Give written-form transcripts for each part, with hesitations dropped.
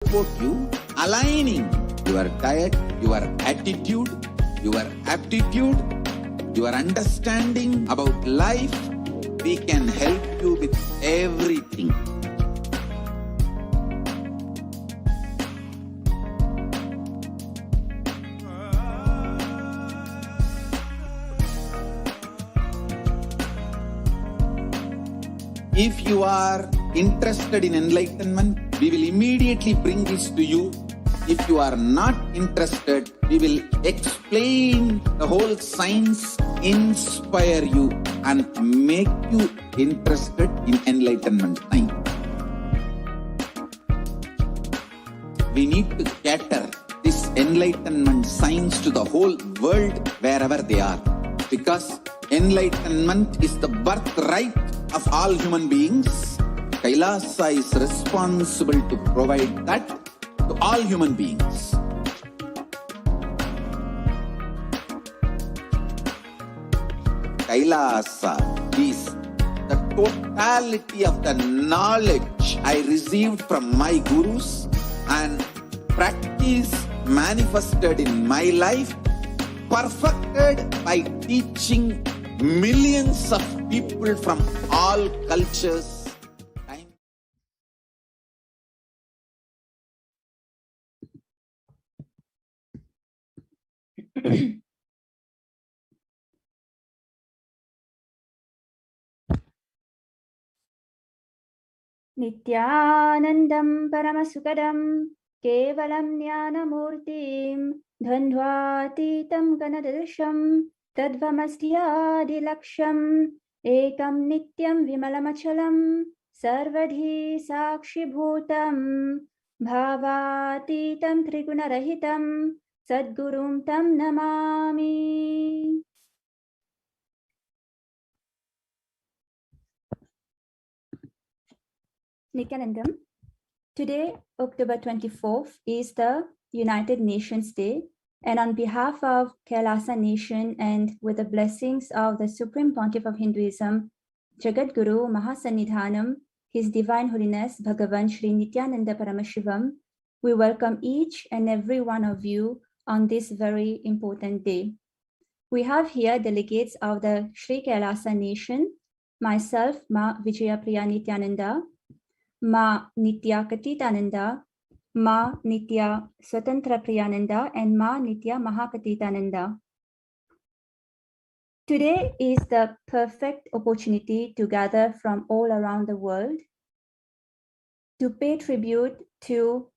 support you, aligning your diet, your attitude, your aptitude, your understanding about life. We can help you with everything. If you are interested in enlightenment, we will immediately bring this to you. If you are not interested, we will explain the whole science, inspire you and make you interested in enlightenment time. We need to cater this enlightenment science to the whole world wherever they are, because enlightenment is the birthright of all human beings. Kailasa is responsible to provide that to all human beings. Kailasa is the totality of the knowledge I received from my gurus and practice manifested in my life, perfected by teaching millions of people from all cultures. Nithyanandam Paramasukadam Kevalam Jnanamurtim Dhandvatitam Ganadasham Tadvamasthyadilaksham Ekam Nityam Vimalamachalam Sarvadhi Sakshibhutam Bhavatitam Trigunarahitam Sadgurum Tam Namami. Nithyanandam. Today, October 24th, is the United Nations Day, and on behalf of Kailasa Nation and with the blessings of the Supreme Pontiff of Hinduism, Jagadguru Mahasannidhanam, His Divine Holiness Bhagavan Sri Nithyananda Paramashivam, we welcome each and every one of you on this very important day. We have here delegates of the Sri Kailasa Nation, myself, Ma Vijayapriya Nithyananda, Ma Nitya Katitananda, Ma Nitya Swatantra Priyananda, and Ma Nitya Mahakatitananda. Today is the perfect opportunity to gather from all around the world to pay tribute to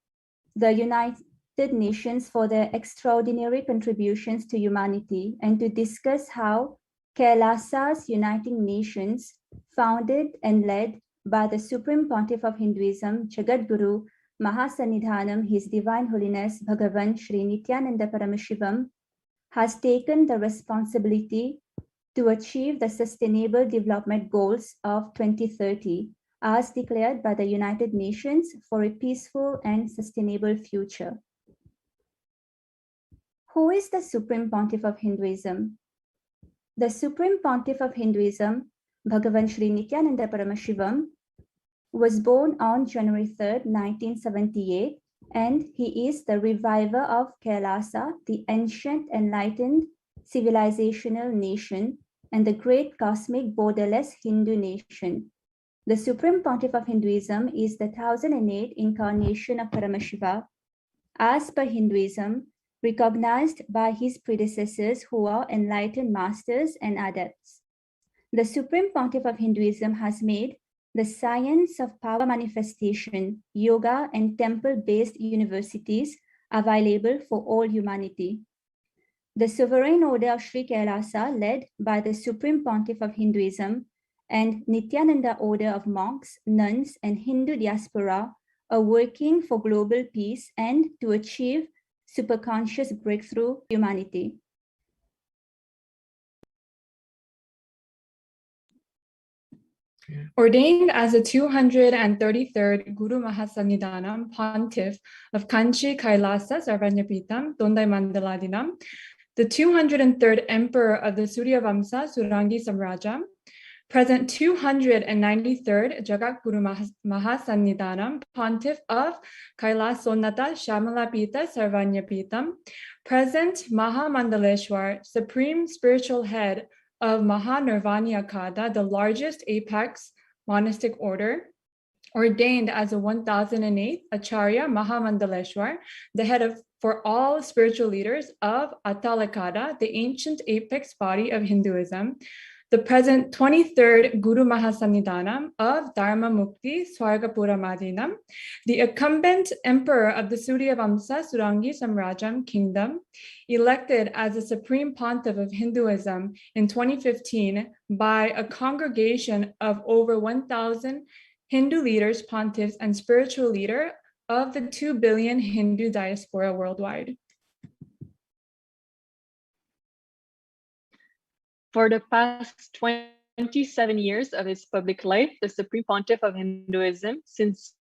the United Nations for their extraordinary contributions to humanity and to discuss how Kailasa's Uniting Nations, founded and led by the Supreme Pontiff of Hinduism, Jagadguru Mahasannidhanam, His Divine Holiness Bhagavan Sri Nithyananda Paramashivam, has taken the responsibility to achieve the Sustainable Development Goals of 2030 as declared by the United Nations for a peaceful and sustainable future. Who is the Supreme Pontiff of Hinduism? The Supreme Pontiff of Hinduism, Bhagavan Sri Nithyananda Paramashivam, was born on January 3rd, 1978, and he is the reviver of Kailasa, the ancient enlightened civilizational nation, and the great cosmic borderless Hindu nation. The Supreme Pontiff of Hinduism is the 1008 incarnation of Paramashiva, as per Hinduism, recognized by his predecessors who are enlightened masters and adepts. The Supreme Pontiff of Hinduism has made the science of power manifestation, yoga, and temple-based universities available for all humanity. The Sovereign Order of Sri Kailasa, led by the Supreme Pontiff of Hinduism, and Nithyananda Order of monks, nuns, and Hindu diaspora are working for global peace and to achieve superconscious breakthrough humanity. Ordained as the 233rd Guru Mahasannidhanam Pontiff of Kanchi Kailasa Sarvanyapitam Dondai Mandaladinam, the 203rd Emperor of the Surya Vamsa Surangi Samrajam, present 293rd Jagat-Guru Mahasannidhanam, Pontiff of Kailasonnata Shamalapita Sarvanyapitam, present Mahamandaleshwar, Supreme Spiritual Head of Mahanirvani Akada, the largest apex monastic order, ordained as the 1008th Acharya Mahamandaleshwar, the head for all spiritual leaders of Atalakada, the ancient apex body of Hinduism, the present 23rd Guru Mahasannidhanam of Dharma Mukti Swargapura Madinam, the incumbent emperor of the Suryavamsa Surangi Samrajam kingdom, elected as the supreme pontiff of Hinduism in 2015 by a congregation of over 1,000 Hindu leaders, pontiffs, and spiritual leader of the 2 billion Hindu diaspora worldwide. For the past 27 years of his public life, the Supreme Pontiff of Hinduism since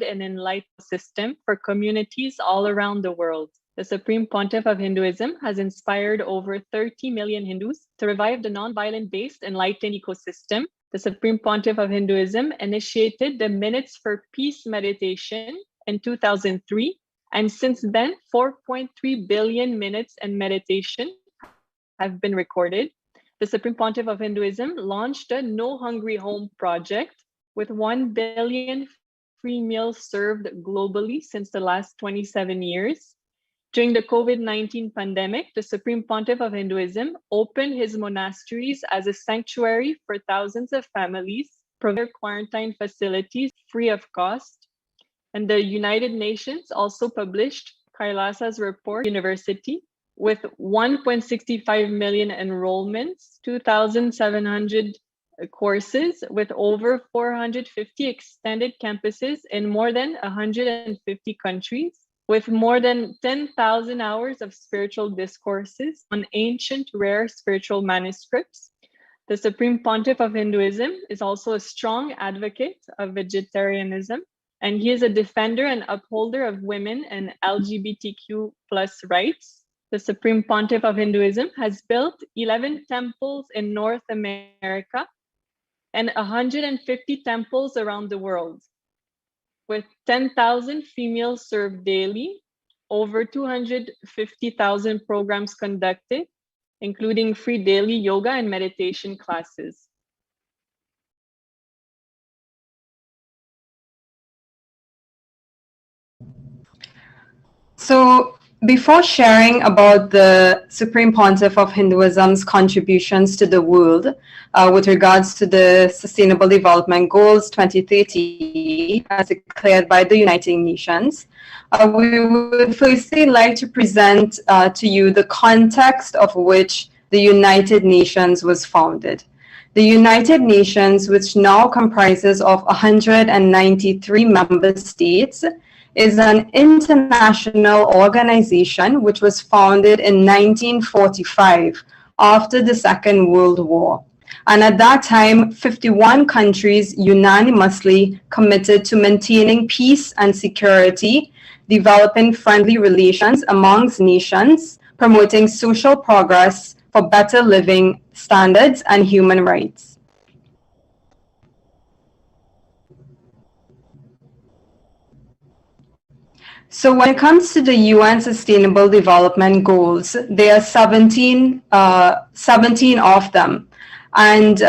an enlightened system for communities all around the world. The Supreme Pontiff of Hinduism has inspired over 30 million Hindus to revive the non-violent-based enlightened ecosystem. The Supreme Pontiff of Hinduism initiated the Minutes for Peace meditation in 2003, and since then, 4.3 billion minutes and meditation have been recorded. The Supreme Pontiff of Hinduism launched a No Hungry Home project with 1 billion free meals served globally since the last 27 years. During the COVID-19 pandemic, the Supreme Pontiff of Hinduism opened his monasteries as a sanctuary for thousands of families, provided quarantine facilities free of cost. And the United Nations also published Kailasa's report, University, with 1.65 million enrollments, 2,700 courses, with over 450 extended campuses in more than 150 countries, with more than 10,000 hours of spiritual discourses on ancient, rare spiritual manuscripts. The Supreme Pontiff of Hinduism is also a strong advocate of vegetarianism, and he is a defender and upholder of women and LGBTQ+ rights. The Supreme Pontiff of Hinduism has built 11 temples in North America and 150 temples around the world, with 10,000 females served daily, over 250,000 programs conducted, including free daily yoga and meditation classes. So, before sharing about the Supreme Pontiff of Hinduism's contributions to the world with regards to the Sustainable Development Goals 2030 as declared by the United Nations, we would firstly like to present to you the context of which the United Nations was founded. The United Nations, which now comprises of 193 member states, is an international organization which was founded in 1945 after the Second World War. And at that time, 51 countries unanimously committed to maintaining peace and security, developing friendly relations amongst nations, promoting social progress for better living standards and human rights. So when it comes to the UN Sustainable Development Goals, there are 17 of them. And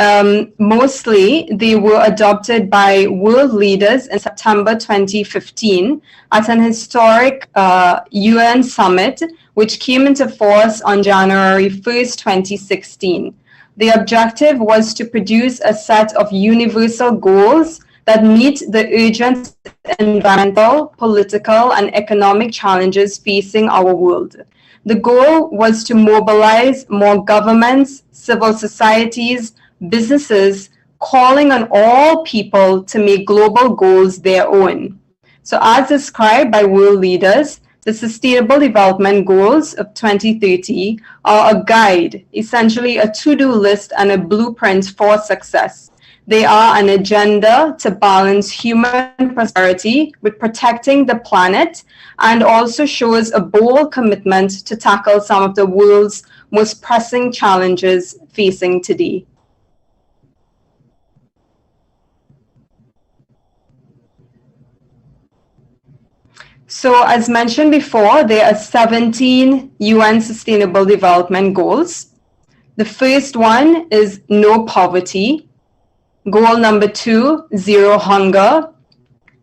mostly they were adopted by world leaders in September 2015 at an historic UN summit, which came into force on January 1st, 2016. The objective was to produce a set of universal goals that meet the urgent environmental, political, and economic challenges facing our world. The goal was to mobilize more governments, civil societies, businesses, calling on all people to make global goals their own. So as described by world leaders, the Sustainable Development Goals of 2030 are a guide, essentially a to-do list and a blueprint for success. They are an agenda to balance human prosperity with protecting the planet, and also shows a bold commitment to tackle some of the world's most pressing challenges facing today. So as mentioned before, there are 17 UN Sustainable Development Goals. The first one is no poverty. Goal number 2, zero hunger.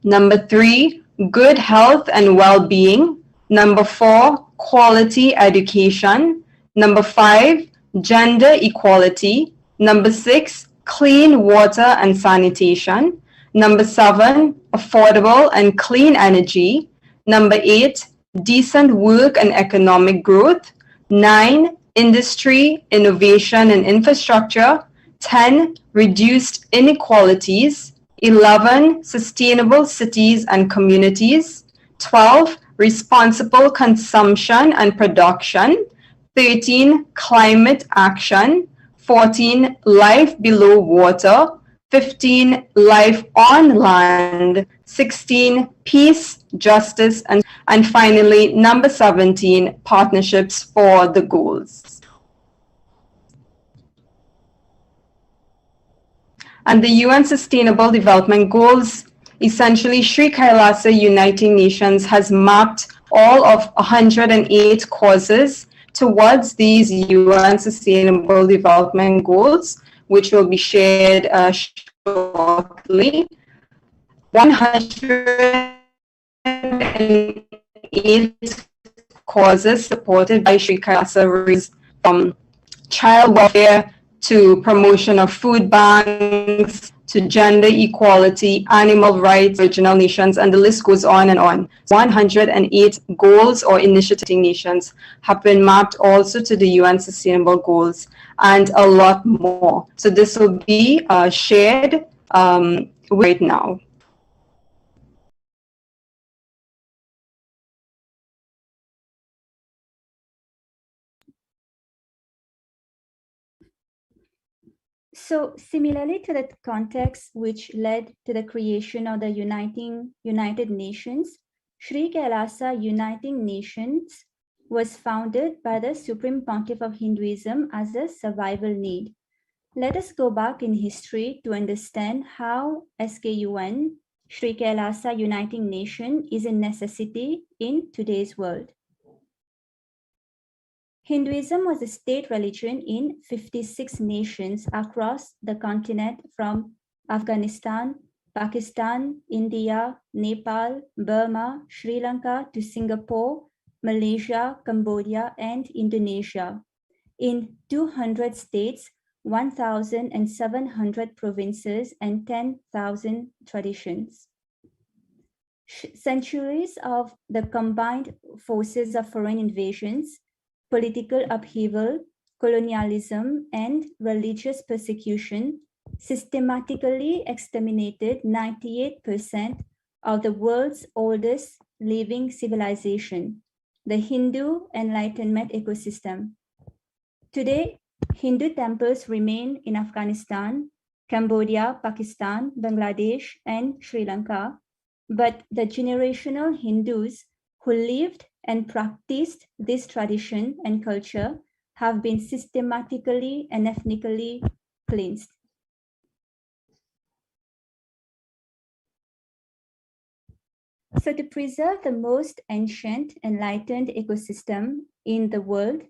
Number 3, good health and well-being. Number 4, quality education. Number 5, gender equality. Number 6, clean water and sanitation. Number 7, affordable and clean energy. Number 8, decent work and economic growth. 9, industry, innovation and infrastructure. 10, reduced inequalities. 11, sustainable cities and communities. 12, responsible consumption and production. 13, climate action. 14, life below water. 15, life on land. 16, peace, justice, and finally, number 17, partnerships for the goals. And the UN Sustainable Development Goals, essentially Sri Kailasa Uniting Nations has mapped all of 108 causes towards these UN Sustainable Development Goals, which will be shared shortly. 108 causes supported by Sri Kailasa, from child welfare to promotion of food banks, to gender equality, animal rights, original nations, and the list goes on and on. 108 goals or initiative nations have been mapped also to the UN Sustainable Goals, and a lot more. So this will be shared right now. So similarly to the context which led to the creation of the United Nations, Sri Kailasa Uniting Nations was founded by the Supreme Pontiff of Hinduism as a survival need. Let us go back in history to understand how SKUN, Sri Kailasa Uniting Nation, is a necessity in today's world. Hinduism was a state religion in 56 nations across the continent, from Afghanistan, Pakistan, India, Nepal, Burma, Sri Lanka to Singapore, Malaysia, Cambodia, and Indonesia. In 200 states, 1,700 provinces, and 10,000 traditions. Centuries of the combined forces of foreign invasions, political upheaval, colonialism, and religious persecution systematically exterminated 98% of the world's oldest living civilization, the Hindu enlightenment ecosystem. Today, Hindu temples remain in Afghanistan, Cambodia, Pakistan, Bangladesh, and Sri Lanka, but the generational Hindus who lived and practiced this tradition and culture have been systematically and ethnically cleansed. So to preserve the most ancient enlightened ecosystem in the world,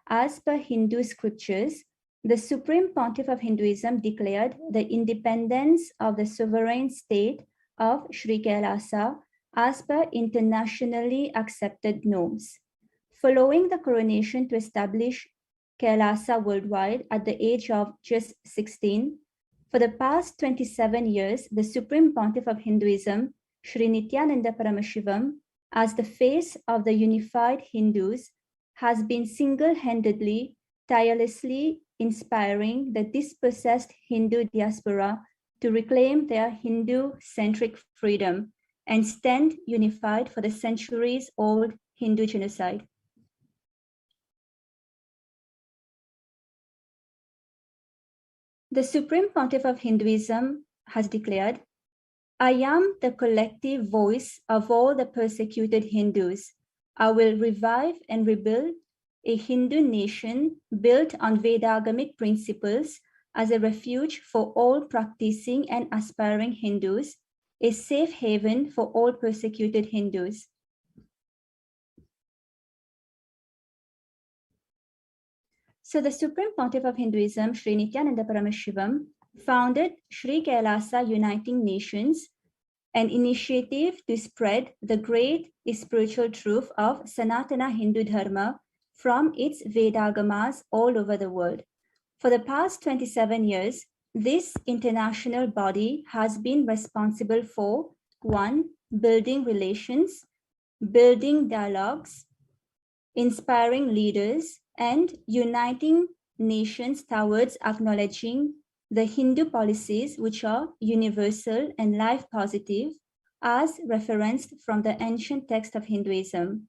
as per Hindu scriptures, the Supreme Pontiff of Hinduism declared the independence of the sovereign state of Sri Kailasa as per internationally accepted norms. Following the coronation to establish Kailasa worldwide at the age of just 16, for the past 27 years, the Supreme Pontiff of Hinduism, Sri Nithyananda Paramashivam, as the face of the unified Hindus, has been single-handedly, tirelessly inspiring the dispossessed Hindu diaspora to reclaim their Hindu-centric freedom and stand unified for the centuries-old Hindu genocide. The Supreme Pontiff of Hinduism has declared, "I am the collective voice of all the persecuted Hindus. I will revive and rebuild a Hindu nation built on Vedagamic principles as a refuge for all practicing and aspiring Hindus, a safe haven for all persecuted Hindus. So the Supreme Pontiff of Hinduism, Sri Nithyananda Paramashivam, founded Sri Kailasa Uniting Nations, an initiative to spread the great spiritual truth of Sanatana Hindu Dharma from its Vedagamas all over the world. For the past 27 years, this international body has been responsible for 1. Building relations, building dialogues, inspiring leaders, and uniting nations towards acknowledging the Hindu policies which are universal and life positive as referenced from the ancient text of Hinduism.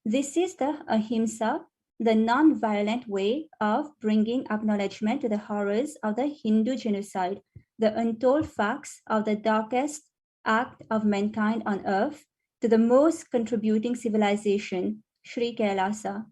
This is the ahimsa, the non-violent way of bringing acknowledgement to the horrors of the Hindu genocide, the untold facts of the darkest act of mankind on earth, to the most contributing civilization, Sri Kailasa.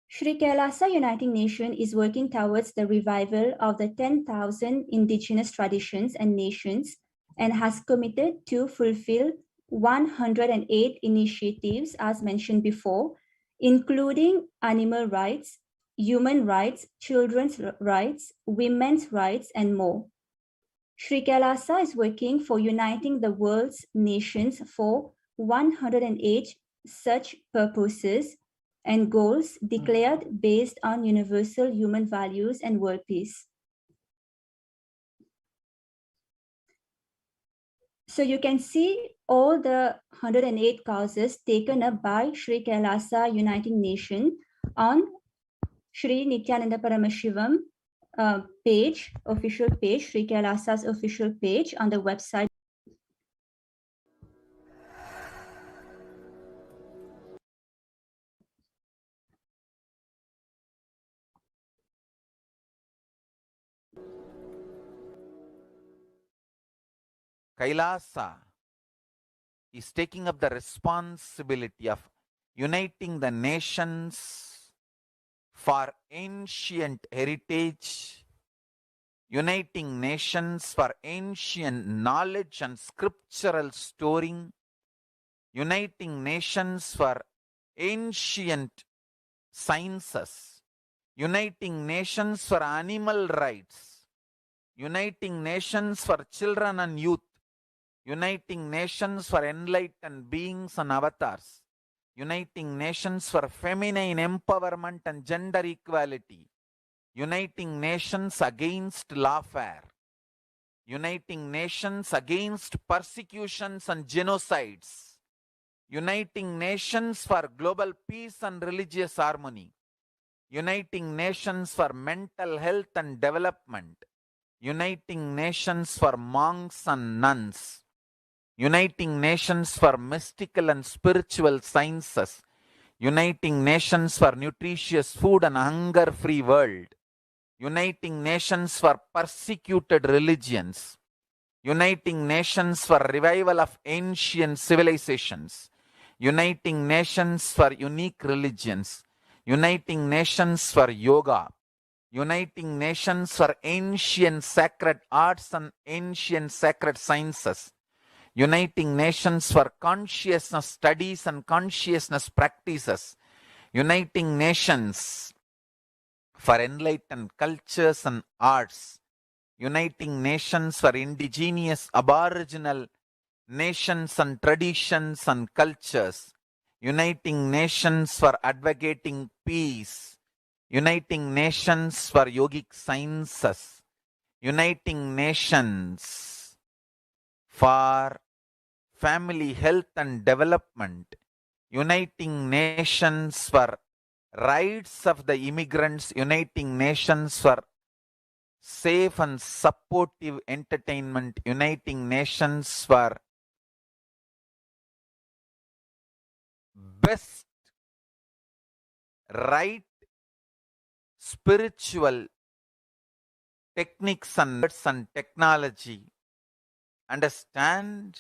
Sri Kailasa Uniting Nation is working towards the revival of the 10,000 indigenous traditions and nations and has committed to fulfill 108 initiatives as mentioned before, including animal rights, human rights, children's rights, women's rights, and more. Sri Kailasa is working for uniting the world's nations for 108 such purposes and goals declared based on universal human values and world peace. So you can see all the 108 causes taken up by Sri Kailasa Uniting Nation on Sri Nithyananda Paramashivam page, official page, Sri Kailasa's official page on the website. Kailasa is taking up the responsibility of uniting the nations for ancient heritage, uniting nations for ancient knowledge and scriptural storing, uniting nations for ancient sciences, uniting nations for animal rights, uniting nations for children and youth, uniting nations for enlightened beings and avatars, uniting nations for feminine empowerment and gender equality, uniting nations against lawfare, uniting nations against persecutions and genocides, uniting nations for global peace and religious harmony, uniting nations for mental health and development, uniting nations for monks and nuns, uniting nations for mystical and spiritual sciences, uniting nations for nutritious food and hunger-free world, uniting nations for persecuted religions, uniting nations for revival of ancient civilizations, uniting nations for unique religions, uniting nations for yoga, uniting nations for ancient sacred arts and ancient sacred sciences, uniting nations for consciousness studies and consciousness practices, uniting nations for enlightened cultures and arts, uniting nations for indigenous aboriginal nations and traditions and cultures, uniting nations for advocating peace, uniting nations for yogic sciences, uniting nations for family health and development, uniting nations for rights of the immigrants, uniting nations for safe and supportive entertainment, uniting nations for best right spiritual techniques and technology. Understand?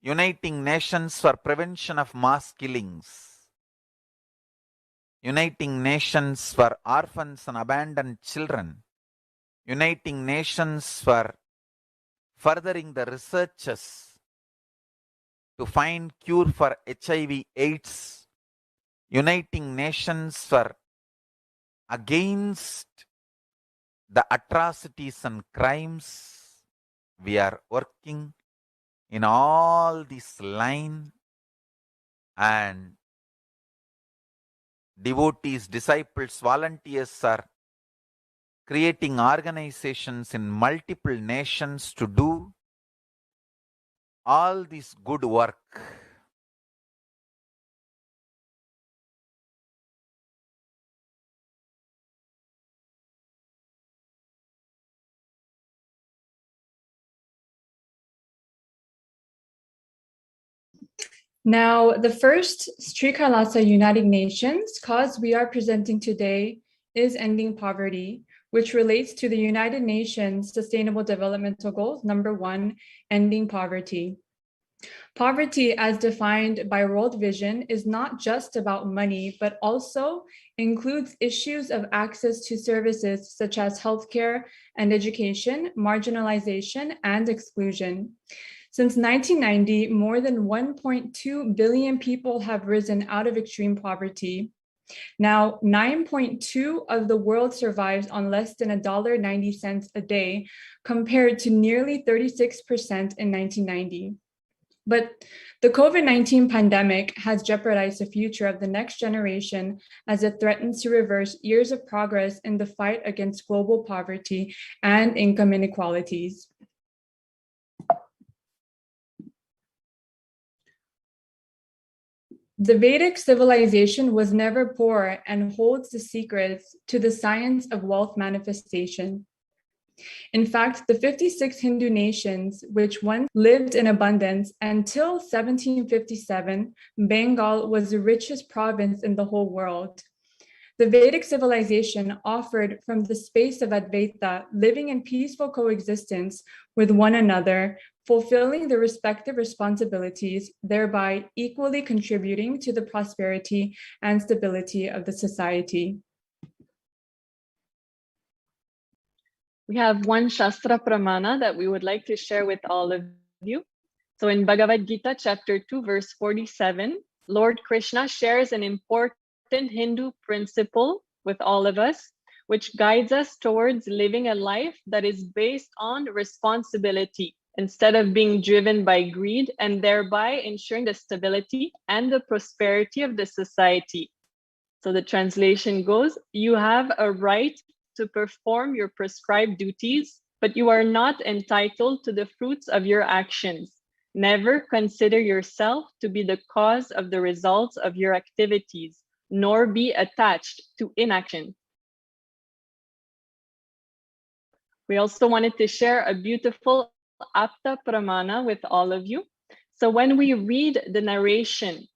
uniting nations for prevention of mass killings, uniting nations for orphans and abandoned children, uniting nations for furthering the researches to find cure for HIV/AIDS, uniting nations for against the atrocities and crimes. We are working in all this line, and devotees, disciples, volunteers are creating organizations in multiple nations to do all this good work. Now, the first Sri Kailasa United Nations cause we are presenting today is ending poverty, which relates to the United Nations Sustainable Developmental Goals, number 1, ending poverty. Poverty, as defined by World Vision, is not just about money, but also includes issues of access to services such as healthcare and education, marginalization, and exclusion. Since 1990, more than 1.2 billion people have risen out of extreme poverty. Now, 9.2 of the world survives on less than $1.90 a day, compared to nearly 36% in 1990. But the COVID-19 pandemic has jeopardized the future of the next generation as it threatens to reverse years of progress in the fight against global poverty and income inequalities. The Vedic civilization was never poor and holds the secrets to the science of wealth manifestation. In fact, the 56 Hindu nations, which once lived in abundance until 1757, Bengal was the richest province in the whole world. The Vedic civilization offered from the space of Advaita, living in peaceful coexistence with one another, fulfilling their respective responsibilities, thereby equally contributing to the prosperity and stability of the society. We have one Shastra Pramana that we would like to share with all of you. So in Bhagavad Gita, chapter 2, verse 47, Lord Krishna shares an important Hindu principle with all of us, which guides us towards living a life that is based on responsibility instead of being driven by greed, and thereby ensuring the stability and the prosperity of the society. So the translation goes, you have a right to perform your prescribed duties, but you are not entitled to the fruits of your actions. Never consider yourself to be the cause of the results of your activities, nor be attached to inaction. We also wanted to share a beautiful Apta Pramana with all of you. So when we read the narration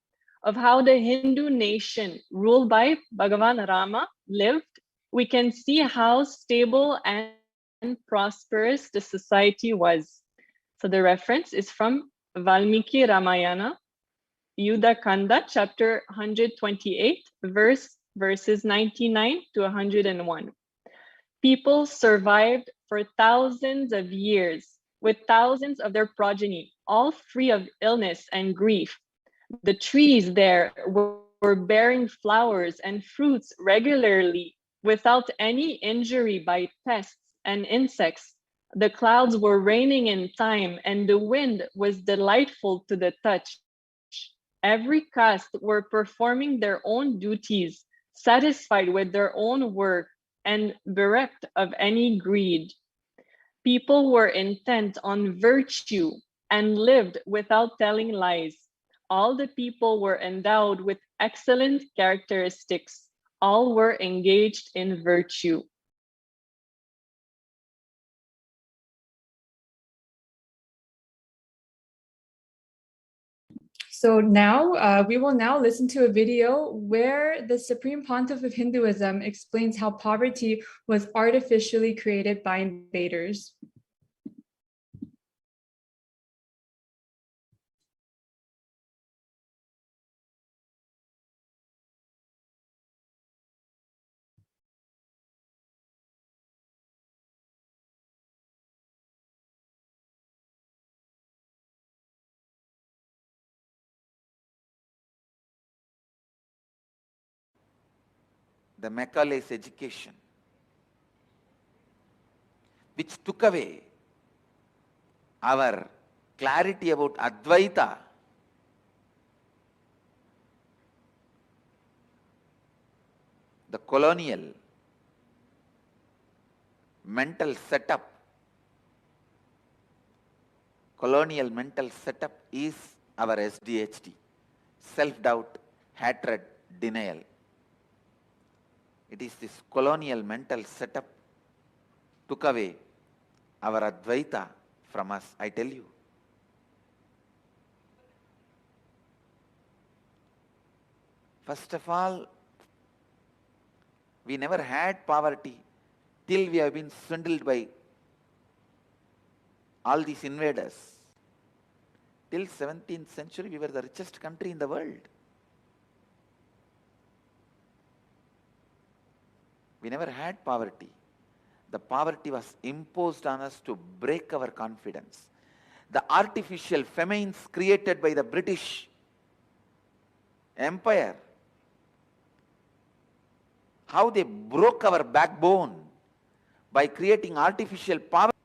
of how the Hindu nation ruled by Bhagavan Rama lived, we can see how stable and prosperous the society was. So the reference is from Valmiki Ramayana, Yuddha Kanda, chapter 128, verses 99 to 101. People survived for thousands of years with thousands of their progeny, all free of illness and grief. The trees there were bearing flowers and fruits regularly without any injury by pests and insects. The clouds were raining in time, and the wind was delightful to the touch. Every caste were performing their own duties, satisfied with their own work, and bereft of any greed. People were intent on virtue and lived without telling lies. All the people were endowed with excellent characteristics. All were engaged in virtue. So now we will now listen to a video where the Supreme Pontiff of Hinduism explains how poverty was artificially created by invaders. the Macaulay's education, which took away our clarity about Advaita. The colonial mental setup is our SDHD, self-doubt, hatred, denial. It is this colonial mental setup took away our Advaita from us, I tell you. First of all, we never had poverty till we have been swindled by all these invaders. Till 17th century, we were the richest country in the world. We never had poverty. The poverty was imposed on us to break our confidence. The artificial famines created by the British Empire, how they broke our backbone by creating artificial poverty.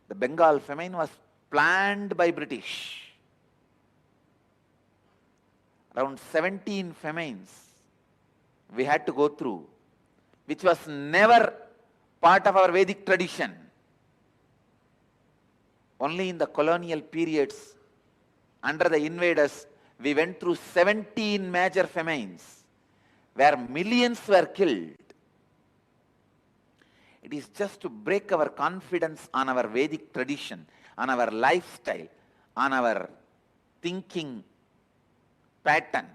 The Bengal famine was planned by British. Around 17 famines we had to go through, which was never part of our Vedic tradition. Only in the colonial periods, under the invaders, we went through 17 major famines where millions were killed. It is just to break our confidence on our Vedic tradition, on our lifestyle, on our thinking pattern.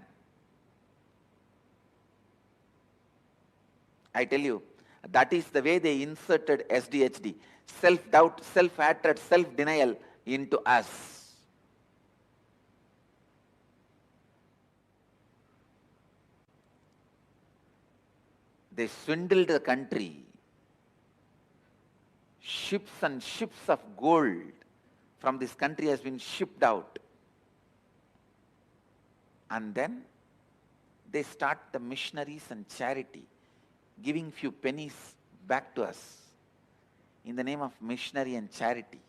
I tell you, that is the way they inserted SDHD, self-doubt, self-hatred, self-denial into us. They swindled the country. Ships and ships of gold from this country has been shipped out. And then they start the missionaries and charity, giving few pennies back to us in the name of missionary and charity,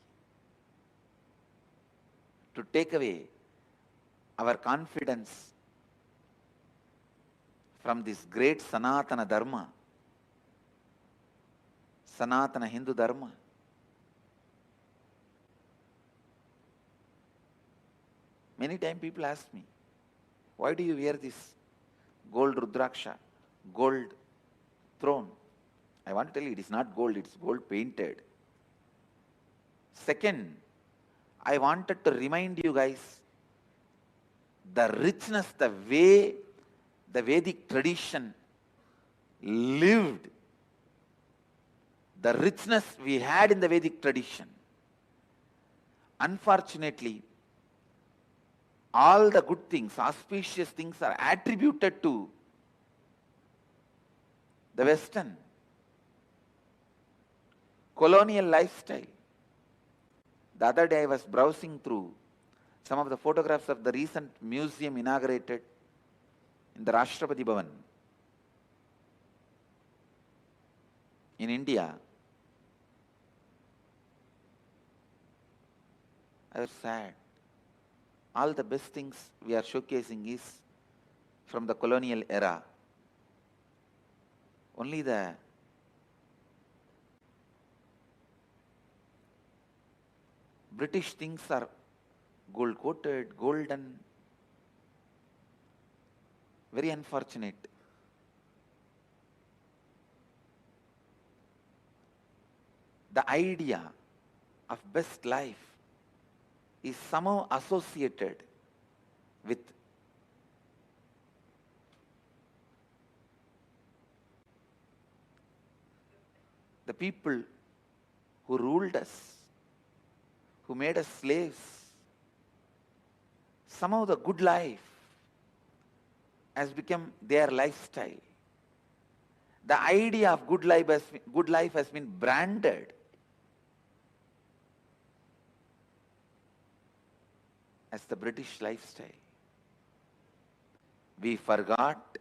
to take away our confidence from this great Sanatana Dharma, Sanatana Hindu Dharma. Many times people ask me, why do you wear this gold Rudraksha, gold throne? I want to tell you, it is not gold, it's gold painted. Second, I wanted to remind you guys the richness, the way the Vedic tradition lived, the richness we had in the Vedic tradition. Unfortunately, all the good things, auspicious things are attributed to the Western colonial lifestyle. The other day I was browsing through some of the photographs of the recent museum inaugurated in the Rashtrapati Bhavan in India. I was sad. All the best things we are showcasing is from the colonial era. Only the British things are gold coated, golden. Very unfortunate. The idea of best life is somehow associated with the people who ruled us, who made us slaves. Somehow the good life has become their lifestyle. The idea of good life has been branded as the British lifestyle. We forgot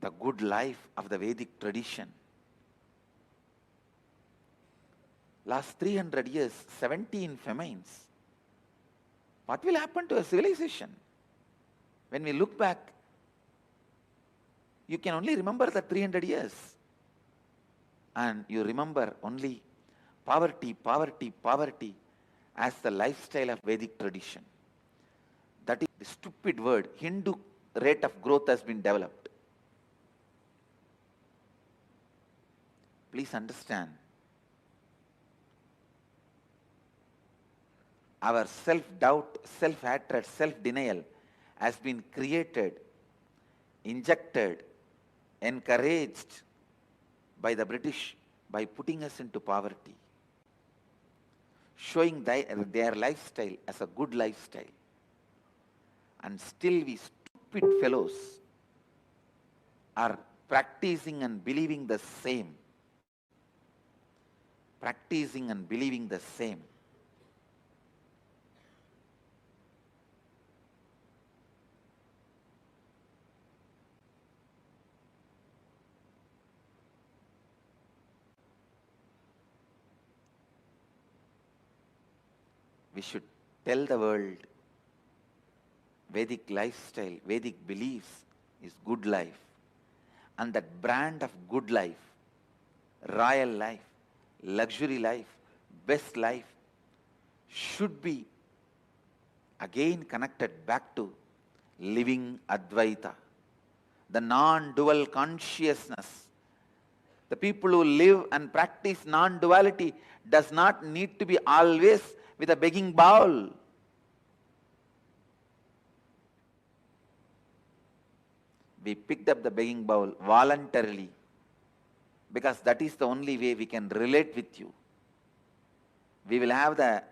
the good life of the Vedic tradition. Last 300 years, 17 famines. What will happen to a civilization? When we look back, you can only remember the 300 years. And you remember only poverty, poverty, poverty as the lifestyle of Vedic tradition. That is the stupid word. Hindu rate of growth has been developed. Please understand. Our self-doubt, self-hatred, self-denial has been created, injected, encouraged by the British by putting us into poverty, showing their lifestyle as a good lifestyle. And still we stupid fellows are practicing and believing the same. Practicing and believing the same. We should tell the world Vedic lifestyle, Vedic beliefs is good life. And that brand of good life, royal life, luxury life, best life should be again connected back to living Advaita, the non-dual consciousness. The people who live and practice non-duality does not need to be always with a begging bowl. We picked up the begging bowl voluntarily because that is the only way we can relate with you. We will have the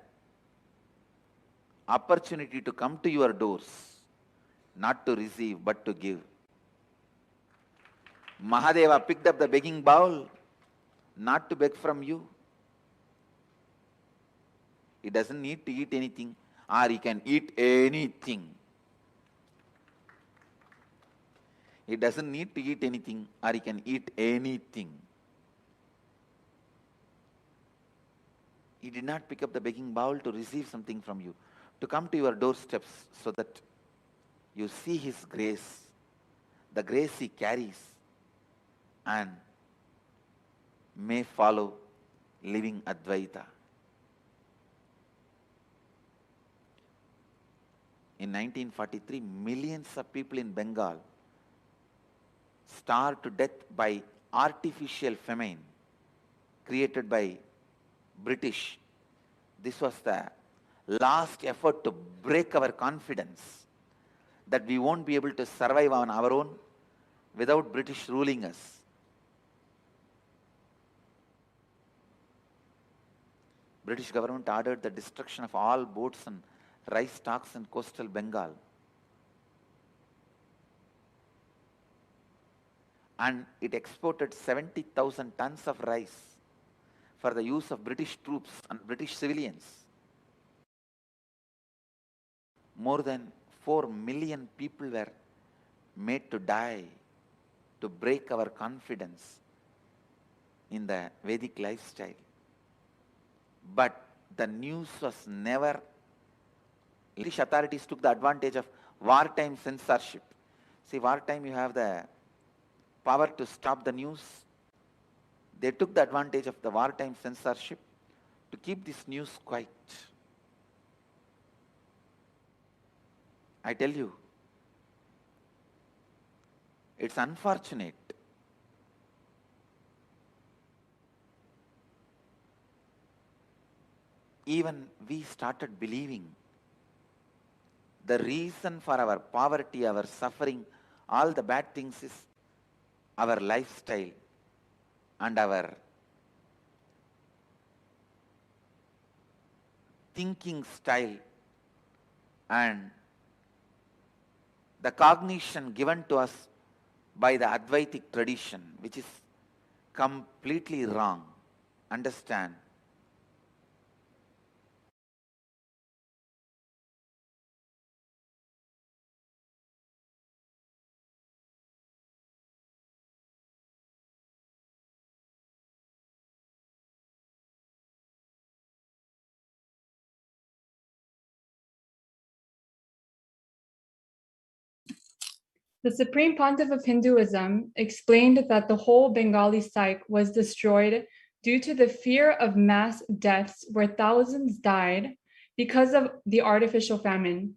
opportunity to come to your doors, not to receive but to give. Mahadeva picked up the begging bowl not to beg from you. He doesn't need to eat anything, or he can eat anything. He doesn't need to eat anything, or he can eat anything. He did not pick up the begging bowl to receive something from you, to come to your doorsteps so that you see his grace, the grace he carries, and may follow living Advaita. In 1943, millions of people in Bengal starved to death by artificial famine created by British. This was the last effort to break our confidence that we won't be able to survive on our own without British ruling us. British government ordered the destruction of all boats and rice stocks in coastal Bengal. And it exported 70,000 tons of rice for the use of British troops and British civilians. More than 4 million people were made to die to break our confidence in the Vedic lifestyle. But the news was never. British authorities took the advantage of wartime censorship. See, wartime you have the power to stop the news. They took the advantage of the wartime censorship to keep this news quiet. I tell you, it's unfortunate. Even we started believing the reason for our poverty, our suffering, all the bad things is our lifestyle and our thinking style and the cognition given to us by the Advaitic tradition, which is completely wrong. Understand? The Supreme Pontiff of Hinduism explained that the whole Bengali psyche was destroyed due to the fear of mass deaths where thousands died because of the artificial famine.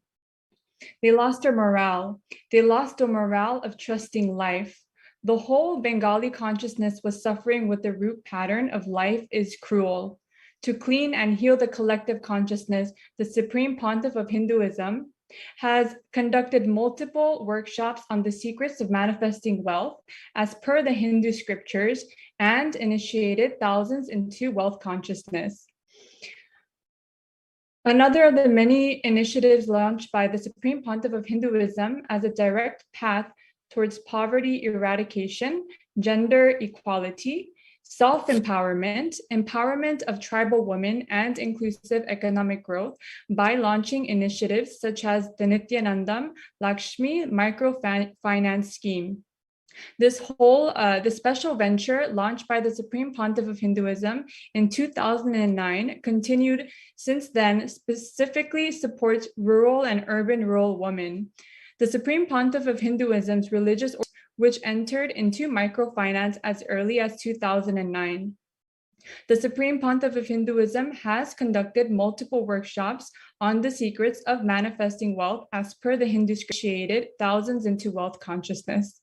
They lost their morale. They lost the morale of trusting life. The whole Bengali consciousness was suffering with the root pattern of life is cruel. To clean and heal the collective consciousness, the Supreme Pontiff of Hinduism has conducted multiple workshops on the secrets of manifesting wealth as per the Hindu scriptures and initiated thousands into wealth consciousness. Another of the many initiatives launched by the Supreme Pontiff of Hinduism as a direct path towards poverty eradication, gender equality, self-empowerment, empowerment of tribal women, and inclusive economic growth by launching initiatives such as the Nithyananda Lakshmi Microfinance Scheme. This special venture launched by the Supreme Pontiff of Hinduism in 2009 continued since then, specifically supports rural and urban women. The Supreme Pontiff of Hinduism's religious order, which entered into microfinance as early as 2009. The Supreme Pontiff of Hinduism has conducted multiple workshops on the secrets of manifesting wealth as per the Hindu scripture, initiated thousands into wealth consciousness.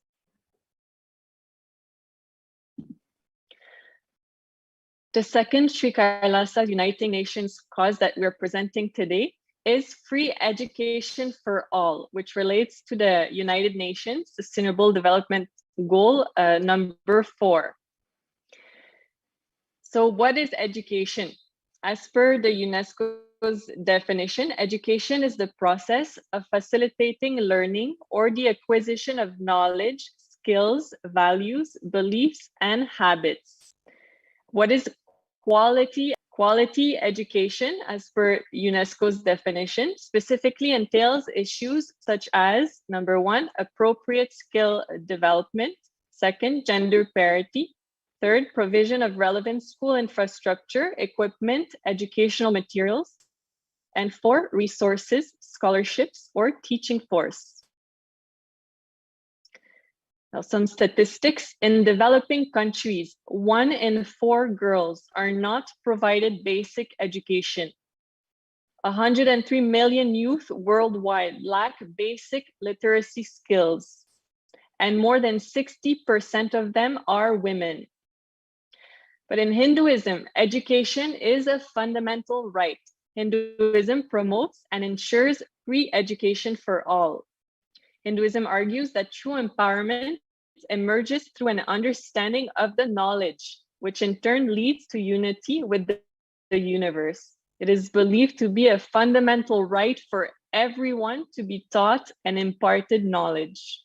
The second Sri Kailasa Uniting Nations cause that we're presenting today is free education for all, which relates to the United Nations Sustainable Development Goal number 4. So what is education? As per the UNESCO's definition, education is the process of facilitating learning or the acquisition of knowledge, skills, values, beliefs, and habits. What is quality education, as per UNESCO's definition, specifically entails issues such as, number 1, appropriate skill development, 2nd, gender parity, 3rd, provision of relevant school infrastructure, equipment, educational materials, and 4, resources, scholarships, or teaching force. Now, some statistics. In developing countries, 1 in 4 girls are not provided basic education. 103 million youth worldwide lack basic literacy skills, and more than 60% of them are women. But in Hinduism, education is a fundamental right. Hinduism promotes and ensures free education for all. Hinduism argues that true empowerment emerges through an understanding of the knowledge, which in turn leads to unity with the universe. It is believed to be a fundamental right for everyone to be taught and imparted knowledge.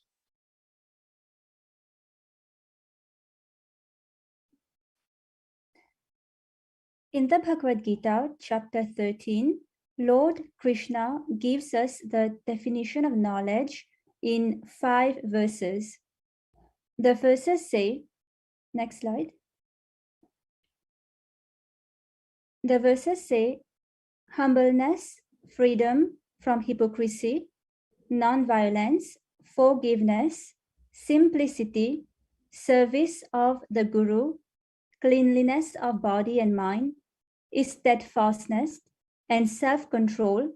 In the Bhagavad Gita, chapter 13, Lord Krishna gives us the definition of knowledge in 5 verses. The verses say, next slide. The verses say, humbleness, freedom from hypocrisy, non-violence, forgiveness, simplicity, service of the Guru, cleanliness of body and mind, steadfastness and self-control,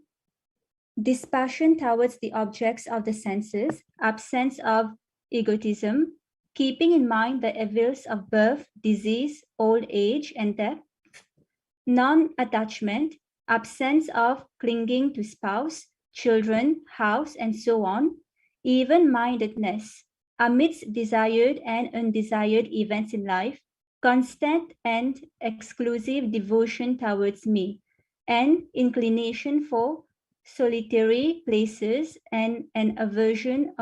dispassion towards the objects of the senses, absence of egotism, keeping in mind the evils of birth, disease, old age, and death, non-attachment, absence of clinging to spouse, children, house, and so on, even-mindedness, amidst desired and undesired events in life, constant and exclusive devotion towards me, and inclination for solitary places and an aversion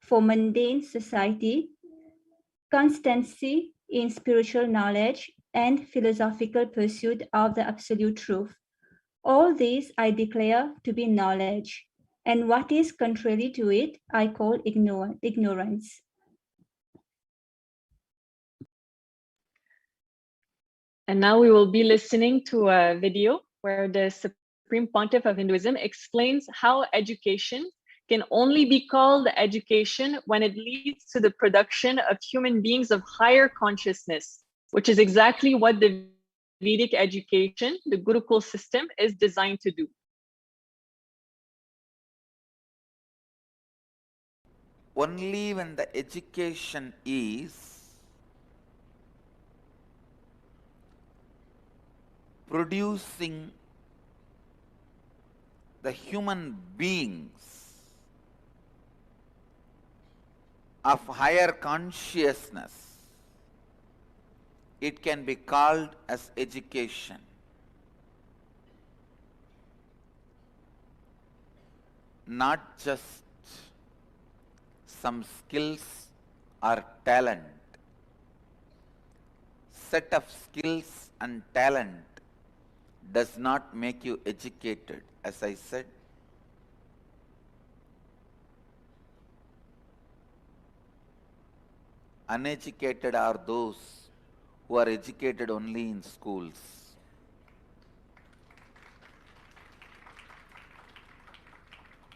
for mundane society, constancy in spiritual knowledge, and philosophical pursuit of the absolute truth. All these I declare to be knowledge, and what is contrary to it I call ignorance. And now we will be listening to a video where the Supreme Pontiff of Hinduism explains how education can only be called education when it leads to the production of human beings of higher consciousness, which is exactly what the Vedic education, the Gurukul system, is designed to do. Only when the education is producing the human beings of higher consciousness, it can be called as education. Not just some skills or talent. Set of skills and talent does not make you educated, as I said. Uneducated are those who are educated only in schools.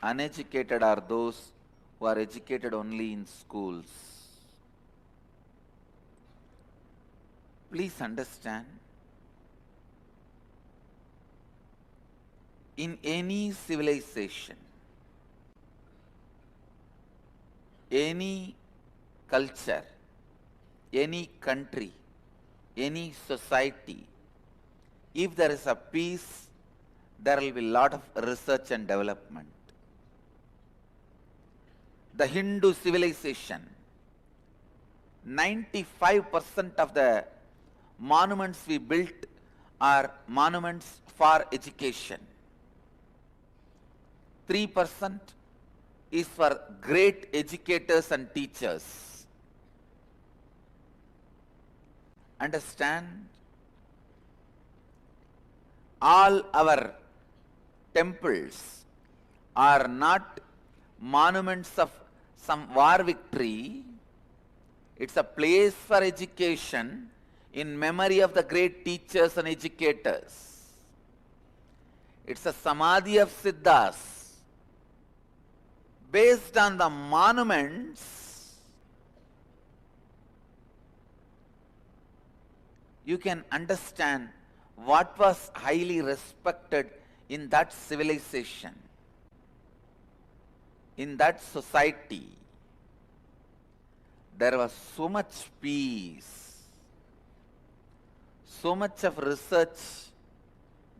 Uneducated are those who are educated only in schools. Please understand, in any civilization, any culture, any country, any society, if there is a peace, there will be a lot of research and development. The Hindu civilization, 95% of the monuments we built are monuments for education. 3% is for great educators and teachers. Understand? All our temples are not monuments of some war victory. It's a place for education in memory of the great teachers and educators. It's a Samadhi of Siddhas. Based on the monuments, you can understand what was highly respected in that civilization, in that society. There was so much peace, so much of research,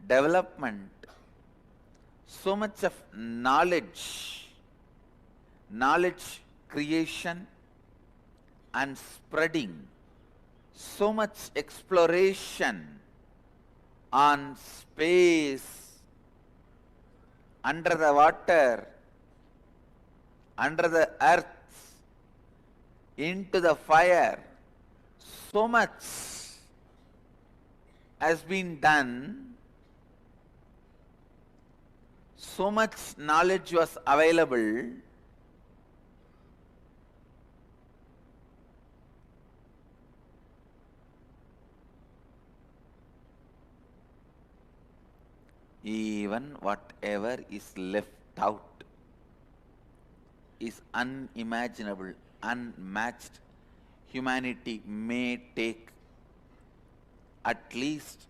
development, so much of knowledge creation and spreading, so much exploration on space, under the water, under the earth, into the fire. So much has been done, so much knowledge was available. Even whatever is left out is unimaginable, unmatched. Humanity may take at least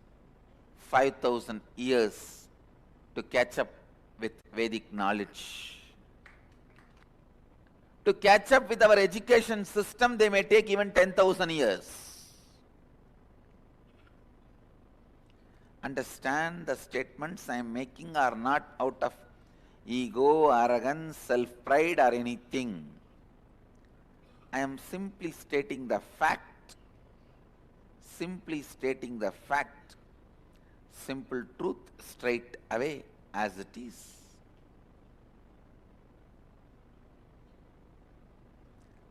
5,000 years to catch up with Vedic knowledge. To catch up with our education system, they may take even 10,000 years. Understand, the statements I am making are not out of ego, arrogance, self-pride or anything. I am simply stating the fact, simple truth straight away as it is.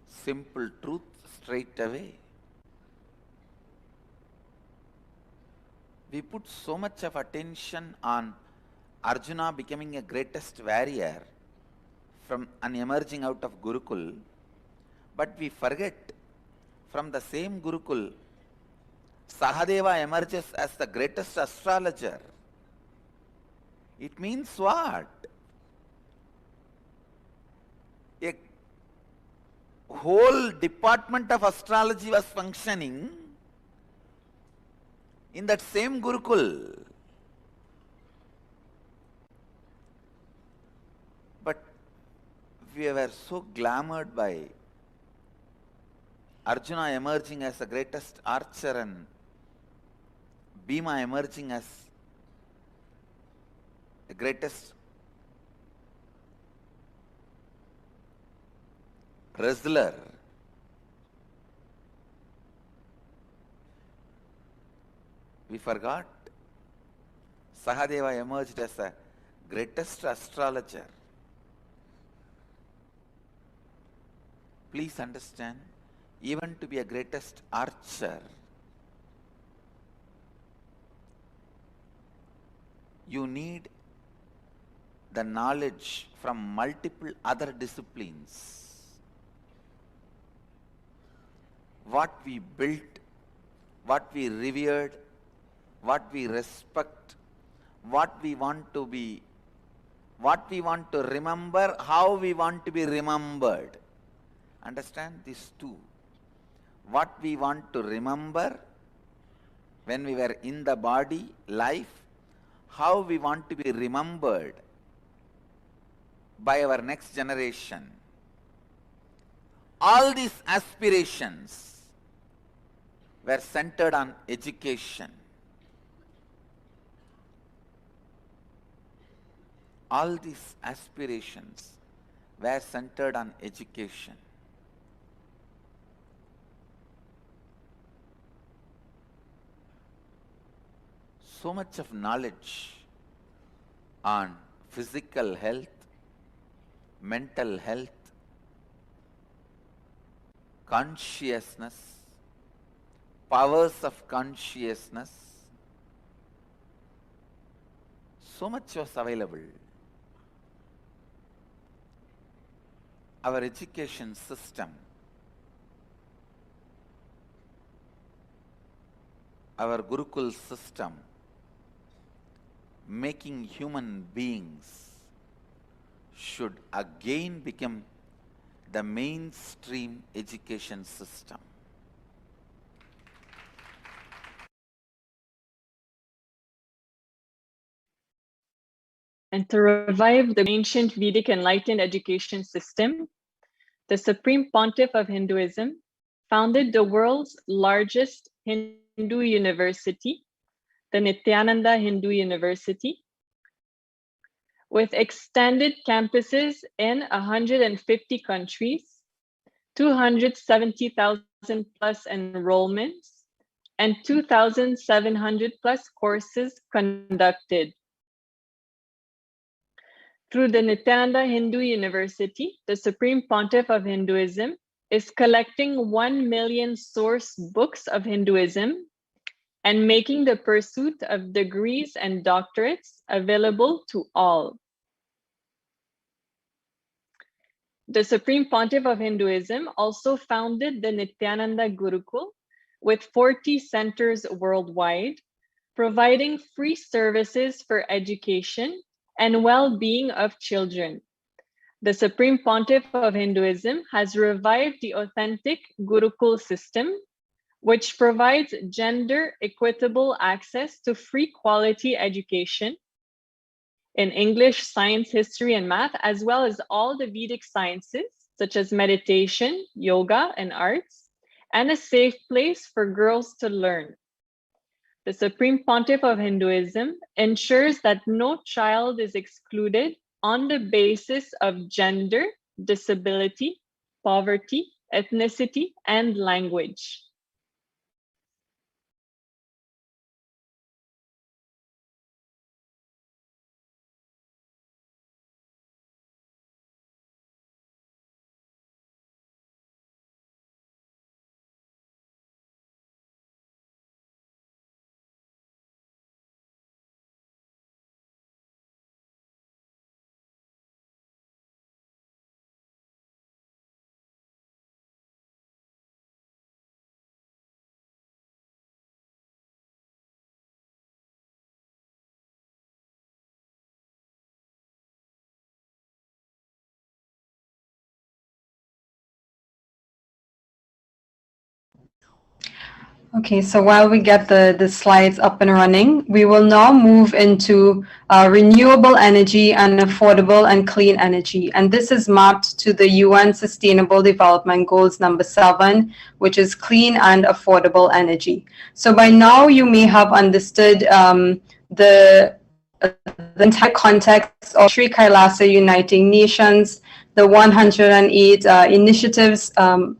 Simple truth straight away. We put so much of attention on Arjuna becoming a greatest warrior from an emerging out of Gurukul, but we forget from the same Gurukul, Sahadeva emerges as the greatest astrologer. It means what? A whole department of astrology was functioning in that same Gurukul. But we were so glamored by Arjuna emerging as the greatest archer and Bhima emerging as the greatest wrestler. We forgot Sahadeva emerged as the greatest astrologer. Please understand, even to be a greatest archer, you need the knowledge from multiple other disciplines. What we built, what we revered, what we respect, what we want to be, what we want to remember, how we want to be remembered. Understand these two. What we want to remember when we were in the body, life, how we want to be remembered by our next generation. All these aspirations were centered on education. All these aspirations were centered on education. So much of knowledge on physical health, mental health, consciousness, powers of consciousness, so much was available. Our education system, our Gurukul system, making human beings should again become the mainstream education system. And to revive the ancient Vedic enlightened education system, the Supreme Pontiff of Hinduism founded the world's largest Hindu university, the Nithyananda Hindu University, with extended campuses in 150 countries, 270,000 plus enrollments, and 2,700 plus courses conducted. Through the Nithyananda Hindu University, the Supreme Pontiff of Hinduism is collecting 1 million source books of Hinduism and making the pursuit of degrees and doctorates available to all. The Supreme Pontiff of Hinduism also founded the Nithyananda Gurukul with 40 centers worldwide, providing free services for education and well-being of children. The Supreme Pontiff of Hinduism has revived the authentic Gurukul system, which provides gender equitable access to free quality education in English, science, history, and math, as well as all the Vedic sciences, such as meditation, yoga, and arts, and a safe place for girls to learn. The Supreme Pontiff of Hinduism ensures that no child is excluded on the basis of gender, disability, poverty, ethnicity, and language. Okay, so while we get the slides up and running, we will now move into renewable energy and affordable and clean energy. And this is mapped to the UN Sustainable Development Goals number 7, which is clean and affordable energy. So by now you may have understood the entire context of Sri Kailasa Uniting Nations, the 108 initiatives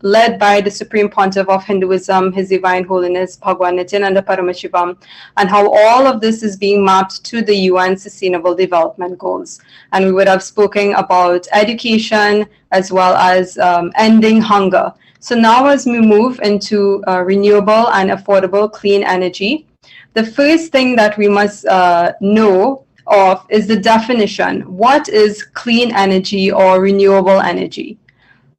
led by the Supreme Pontiff of Hinduism, His Divine Holiness Bhagwan Nithyananda Paramashivam, and how all of this is being mapped to the UN Sustainable Development Goals. And we would have spoken about education as well as ending hunger. So now as we move into renewable and affordable clean energy, the first thing that we must know of is the definition. What is clean energy or renewable energy?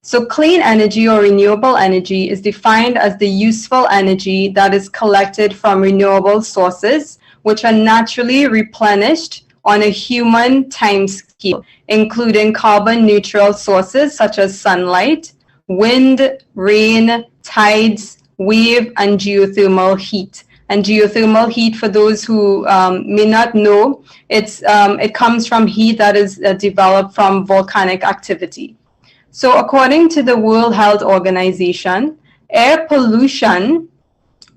So clean energy or renewable energy is defined as the useful energy that is collected from renewable sources, which are naturally replenished on a human time scale, including carbon neutral sources such as sunlight, wind, rain, tides, wave, and geothermal heat. And geothermal heat, for those who may not know, it comes from heat that is developed from volcanic activity. So according to the World Health Organization, air pollution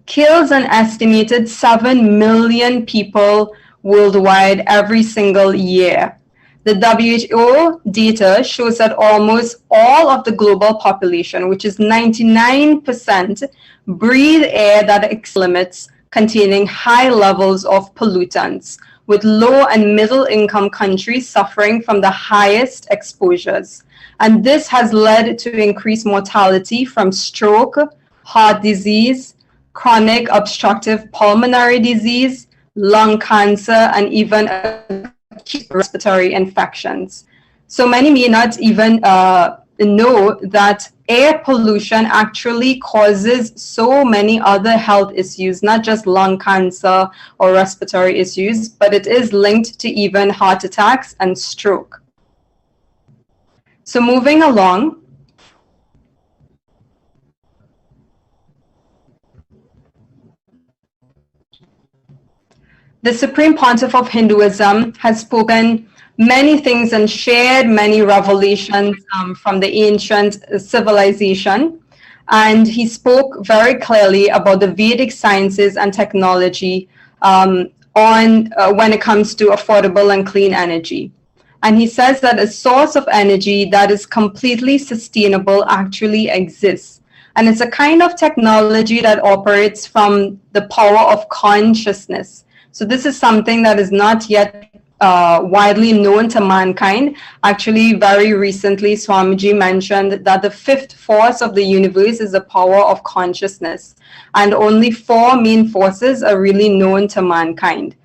kills an estimated 7 million people worldwide every single year. The WHO data shows that almost all of the global population, which is 99%, breathe air that exceeds limits containing high levels of pollutants, with low and middle income countries suffering from the highest exposures. And this has led to increased mortality from stroke, heart disease, chronic obstructive pulmonary disease, lung cancer, and even acute respiratory infections. So many may not even know that air pollution actually causes so many other health issues, not just lung cancer or respiratory issues, but it is linked to even heart attacks and stroke. So moving along, the Supreme Pontiff of Hinduism has spoken many things and shared many revelations from the ancient civilization. And he spoke very clearly about the Vedic sciences and technology when it comes to affordable and clean energy. And he says that a source of energy that is completely sustainable actually exists. And it's a kind of technology that operates from the power of consciousness. So this is something that is not yet widely known to mankind. Actually, very recently, Swamiji mentioned that the fifth force of the universe is the power of consciousness. And only 4 main forces are really known to mankind.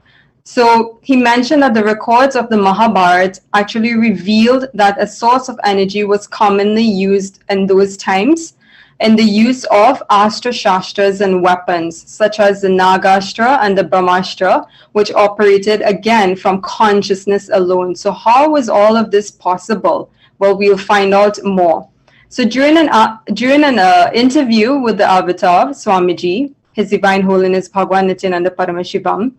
So he mentioned that the records of the Mahabharata actually revealed that a source of energy was commonly used in those times in the use of astra shastras and weapons such as the Nagastra and the Brahmastra, which operated again from consciousness alone. So how was all of this possible? Well, we'll find out more. So during an interview with the Avatar, Swamiji, His Divine Holiness Bhagwan Nithyananda Paramashivam,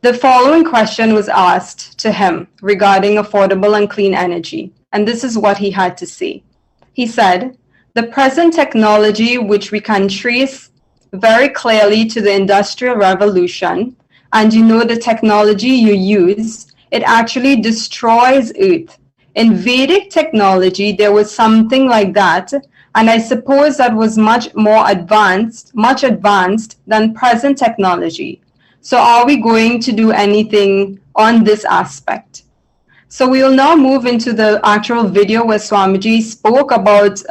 the following question was asked to him regarding affordable and clean energy. And this is what he had to say. He said, "The present technology, which we can trace very clearly to the Industrial Revolution, and you know the technology you use, it actually destroys Earth. In Vedic technology, there was something like that, and I suppose that was much advanced than present technology. So are we going to do anything on this aspect?" So we will now move into the actual video where Swamiji spoke about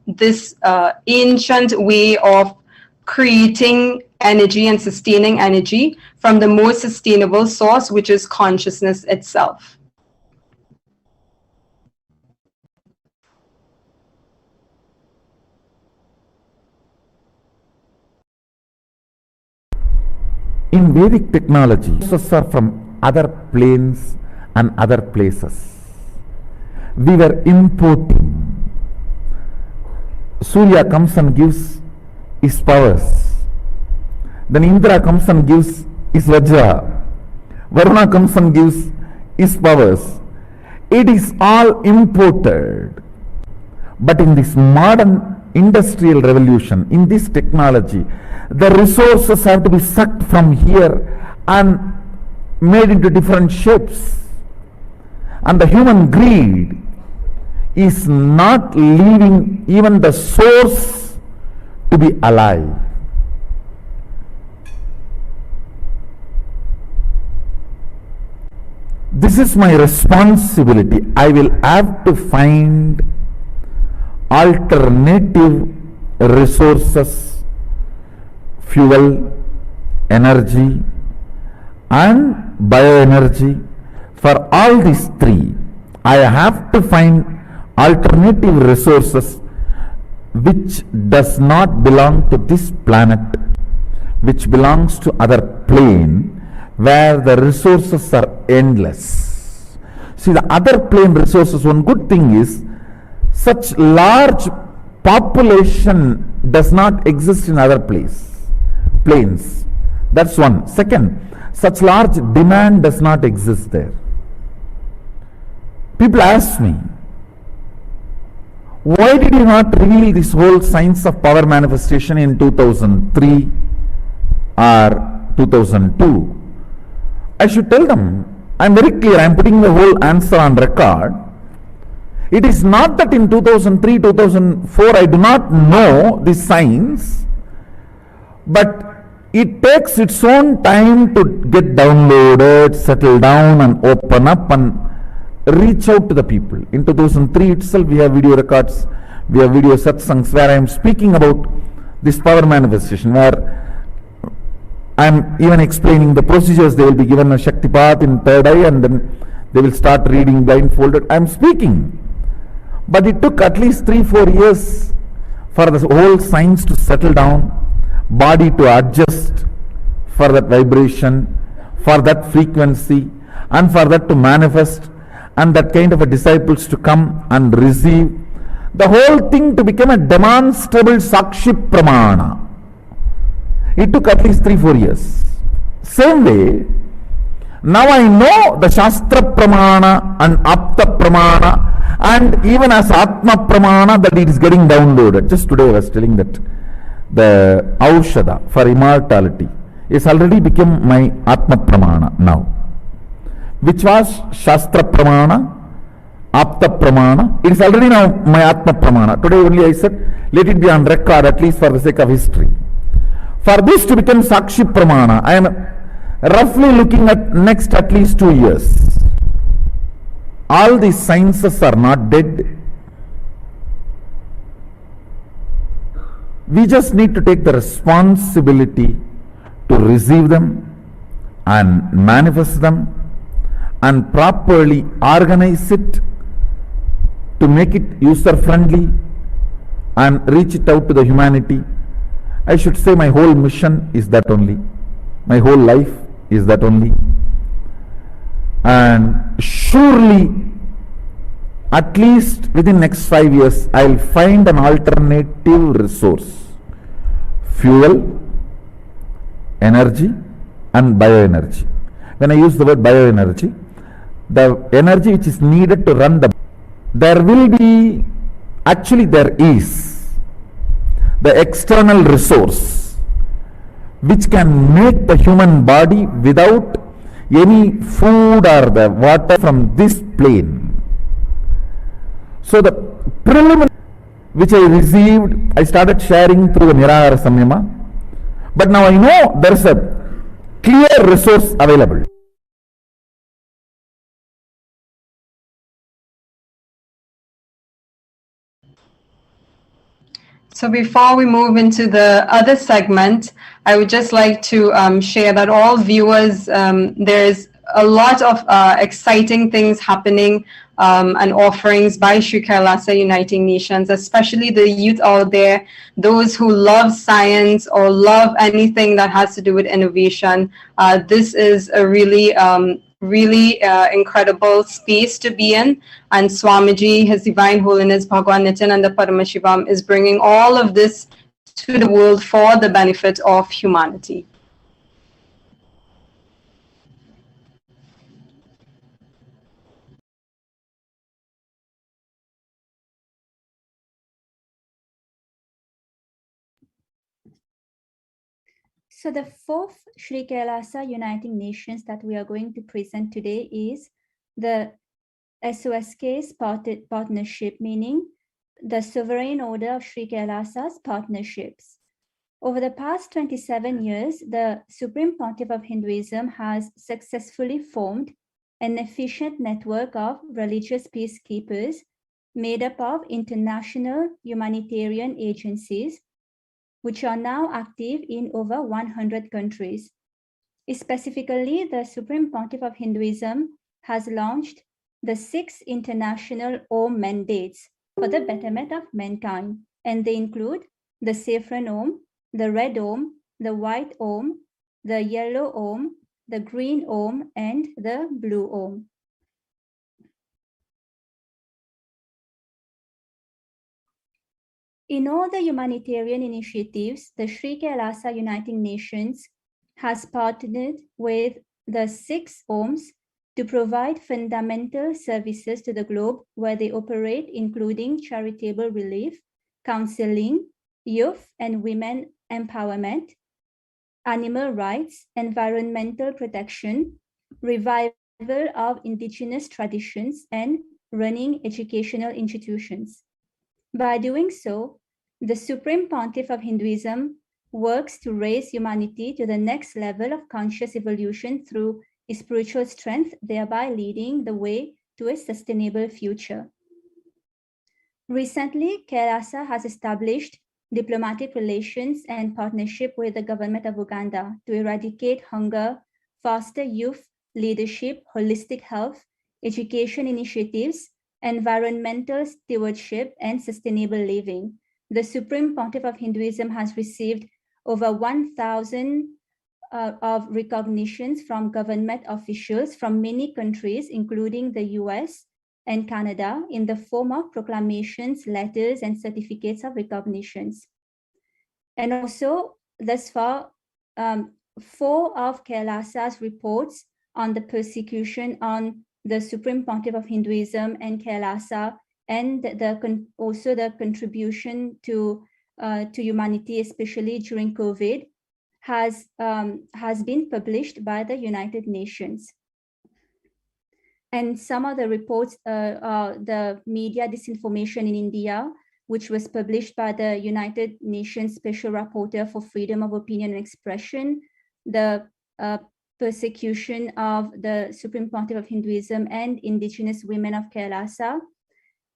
this ancient way of creating energy and sustaining energy from the most sustainable source, which is consciousness itself. In Vedic technology, sources are from other planes and other places. We were importing. Surya comes and gives his powers Then Indra comes and gives his Vajra. Varuna comes and gives his powers. It is all imported. But in this modern industrial revolution, in this technology, the resources have to be sucked from here and made into different shapes. And the human greed is not leaving even the source to be alive. This is my responsibility. I will have to find alternative resources, fuel, energy, and bioenergy. For all these three, I have to find alternative resources which does not belong to this planet, which belongs to other plane, where the resources are endless. See, the other plane resources, one good thing is, such large population does not exist in other planes. That's one. Second, such large demand does not exist there. People ask me, why did you not reveal this whole science of power manifestation in 2003 or 2002? I should tell them, I am very clear, I am putting the whole answer on record. It is not that in 2003, 2004 I do not know this science, but it takes its own time to get downloaded, settle down and open up and reach out to the people. In 2003 itself we have video records, we have video satsangs where I am speaking about this power manifestation, where I am even explaining the procedures. They will be given a Shaktipat in third eye and then they will start reading blindfolded. I am speaking. But it took at least 3-4 years for the whole science to settle down, body to adjust for that vibration, for that frequency, and for that to manifest, and that kind of a disciples to come and receive. The whole thing to become a demonstrable Sakshi Pramana. It took at least 3-4 years. Same way, now I know the Shastra Pramana and Apta Pramana, and even as Atma Pramana, that it is getting downloaded. Just today I was telling that the Aushadha for immortality is already become my Atma Pramana now, which was Shastra Pramana, Apta Pramana. It is already now my Atma Pramana. Today only I said, let it be on record, at least for the sake of history. For this to become Sakshi Pramana, I am roughly looking at next at least 2 years. All these sciences are not dead. We just need to take the responsibility to receive them and manifest them and properly organize it to make it user friendly and reach it out to the humanity. I should say my whole mission is that only. My whole life is that only. And surely, at least within next 5 years, I will find an alternative resource. Fuel, energy and bioenergy. When I use the word bioenergy, the energy which is needed to run there will be, actually there is, the external resource which can make the human body without any food or the water from this plane. So the preliminary which I received, I started sharing through the Nirahara Samyama, but now I know there is a clear resource available. So before we move into the other segment, I would just like to share that all viewers, there's a lot of exciting things happening and offerings by Sri Kailasa Uniting Nations, especially the youth out there, those who love science or love anything that has to do with innovation. This is a really incredible space to be in, and Swamiji, His Divine Holiness Bhagwan Nithyananda Paramashivam, is bringing all of this to the world for the benefit of humanity. So the fourth Sri Kailasa Uniting Nations that we are going to present today is the SOSK's partnership, meaning the Sovereign Order of Sri Kailasa's partnerships. Over the past 27 years, the Supreme Pontiff of Hinduism has successfully formed an efficient network of religious peacekeepers made up of international humanitarian agencies, which are now active in over 100 countries. Specifically, the Supreme Pontiff of Hinduism has launched the 6 international Om mandates for the betterment of mankind, and they include the saffron Om, the red Om, the white Om, the yellow Om, the green Om, and the blue Om. In all the humanitarian initiatives, the Sri Kailasa Uniting Nations has partnered with the 6 Oms to provide fundamental services to the globe where they operate, including charitable relief, counseling, youth and women empowerment, animal rights, environmental protection, revival of indigenous traditions, and running educational institutions. By doing so, the Supreme Pontiff of Hinduism works to raise humanity to the next level of conscious evolution through spiritual strength, thereby leading the way to a sustainable future. Recently, Kailasa has established diplomatic relations and partnership with the government of Uganda to eradicate hunger, foster youth leadership, holistic health, education initiatives, environmental stewardship, and sustainable living. The Supreme Pontiff of Hinduism has received over 1,000 of recognitions from government officials from many countries, including the US and Canada, in the form of proclamations, letters, and certificates of recognitions. And also, thus far, 4 of Kailasa's reports on the persecution on the Supreme Pontiff of Hinduism and Kailasa, and also the contribution to humanity, especially during COVID, has been published by the United Nations. And some of the reports, the media disinformation in India, which was published by the United Nations Special Rapporteur for Freedom of Opinion and Expression, the persecution of the Supreme Pontiff of Hinduism and indigenous women of Kailasa,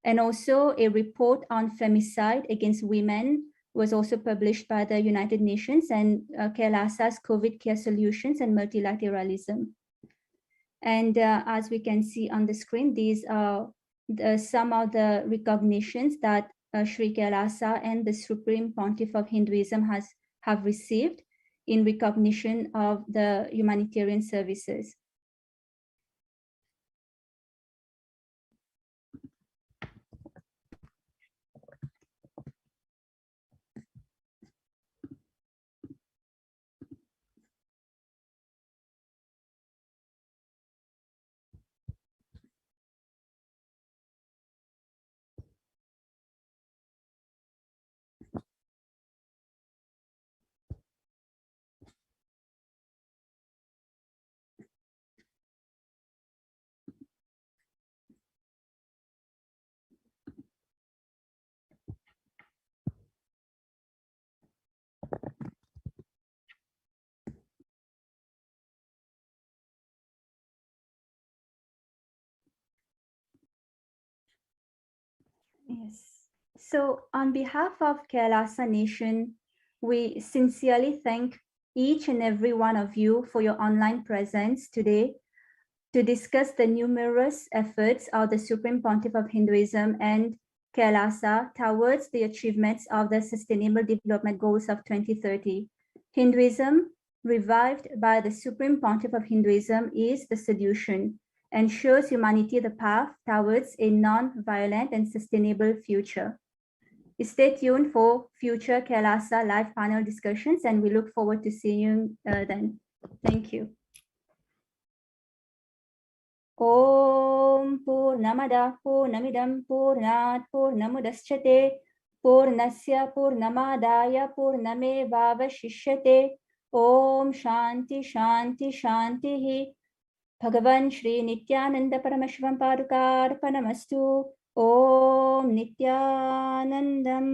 and also a report on femicide against women was also published by the United Nations, and Kailasa's COVID care solutions and multilateralism. And as we can see on the screen, these are some of the recognitions that Sri Kailasa and the Supreme Pontiff of Hinduism have received in recognition of the humanitarian services. Yes. So on behalf of Kailasa Nation, we sincerely thank each and every one of you for your online presence today to discuss the numerous efforts of the Supreme Pontiff of Hinduism and Kailasa towards the achievements of the Sustainable Development Goals of 2030. Hinduism, revived by the Supreme Pontiff of Hinduism, is the solution and shows humanity the path towards a non-violent and sustainable future. Stay tuned for future Kailasa live panel discussions, and we look forward to seeing you then. Thank you. Om Purnamada Purnamidam Purnat Purnamudashyate Purnasya Purnamadaya Purnamevavashishyate Om Shanti Shanti Shanti. Bhagavan Shri Nithyananda Paramashivam Padukarpanamastu. Om Nithyanandam.